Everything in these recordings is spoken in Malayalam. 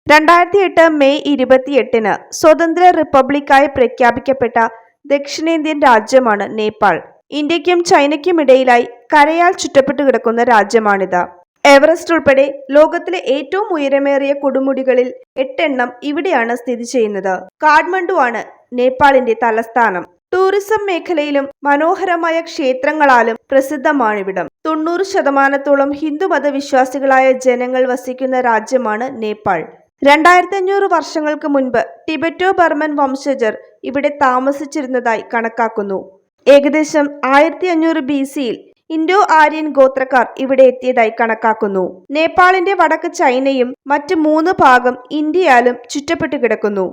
2008 മെയ് 28-ന് സ്വതന്ത്ര റിപ്പബ്ലിക്കായി പ്രഖ്യാപിക്കപ്പെട്ട ദക്ഷിണേന്ത്യൻ രാജ്യമാണ് നേപ്പാൾ. ഇന്ത്യക്കും ചൈനയ്ക്കുമിടയിലായി കരയാൽ ചുറ്റപ്പെട്ടു കിടക്കുന്ന രാജ്യമാണിത്. എവറസ്റ്റ് ഉൾപ്പെടെ ലോകത്തിലെ ഏറ്റവും ഉയരമേറിയ കൊടുമുടികളിൽ 8 എണ്ണം ഇവിടെയാണ് സ്ഥിതി ചെയ്യുന്നത്. കാഠ്മണ്ഡു ആണ് നേപ്പാളിന്റെ തലസ്ഥാനം. ടൂറിസം മേഖലയിലും മനോഹരമായ ക്ഷേത്രങ്ങളാലും പ്രസിദ്ധമാണിവിടം. 90% ഹിന്ദുമത വിശ്വാസികളായ ജനങ്ങൾ വസിക്കുന്ന രാജ്യമാണ് നേപ്പാൾ. 2500 വർഷങ്ങൾക്ക് മുൻപ് ടിബറ്റോ ബർമൻ വംശജർ ഇവിടെ താമസിച്ചിരുന്നതായി കണക്കാക്കുന്നു. ഏകദേശം 1500 BC-യിൽ ഇൻഡോ ആര്യൻ ഗോത്രക്കാർ ഇവിടെ എത്തിയതായി കണക്കാക്കുന്നു. നേപ്പാളിന്റെ വടക്ക് ചൈനയും മറ്റ് 3 ഭാഗം ഇന്ത്യയാലും ചുറ്റപ്പെട്ടു കിടക്കുന്നു.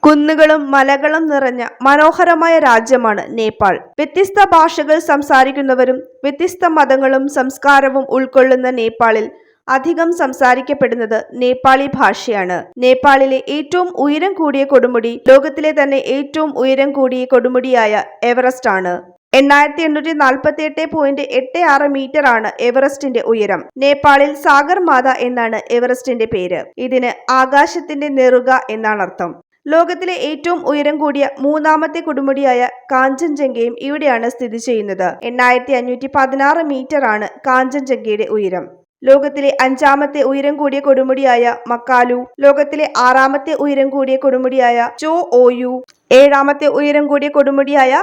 കുന്നുകളും മലകളും നിറഞ്ഞ മനോഹരമായ രാജ്യമാണ് നേപ്പാൾ. വ്യത്യസ്ത ഭാഷകൾ സംസാരിക്കുന്നവരും വ്യത്യസ്ത മതങ്ങളും സംസ്കാരവും ഉൾക്കൊള്ളുന്ന നേപ്പാളിൽ അധികം സംസാരിക്കപ്പെടുന്നത് നേപ്പാളി ഭാഷയാണ്. നേപ്പാളിലെ ഏറ്റവും ഉയരം കൂടിയ കൊടുമുടി ലോകത്തിലെ തന്നെ ഏറ്റവും ഉയരം കൂടിയ കൊടുമുടിയായ എവറസ്റ്റ് ആണ്. 8848.86 മീറ്റർ ആണ് എവറസ്റ്റിന്റെ ഉയരം. നേപ്പാളിൽ സാഗർമാത എന്നാണ് എവറസ്റ്റിന്റെ പേര്. ഇതിന് ആകാശത്തിന്റെ നെറുക എന്നാണ് അർത്ഥം. ലോകത്തിലെ ഏറ്റവും ഉയരം കൂടിയ 3ാമത്തെ കൊടുമുടിയായ കാഞ്ചൻജംഗയും ഇവിടെയാണ് സ്ഥിതി ചെയ്യുന്നത്. 8516 മീറ്റർ ആണ് കാഞ്ചൻജംഗയുടെ ഉയരം. ലോകത്തിലെ 5ാമത്തെ ഉയരം കൂടിയ കൊടുമുടിയായ മക്കാലു, ലോകത്തിലെ 6ാമത്തെ ഉയരം കൂടിയ കൊടുമുടിയായ ചോ ഓയു, 7ാമത്തെ ഉയരം കൂടിയ കൊടുമുടിയായ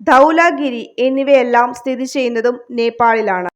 ധൗലാഗിരി എന്നിവയെല്ലാം സ്ഥിതി ചെയ്യുന്നതും നേപ്പാളിലാണ്.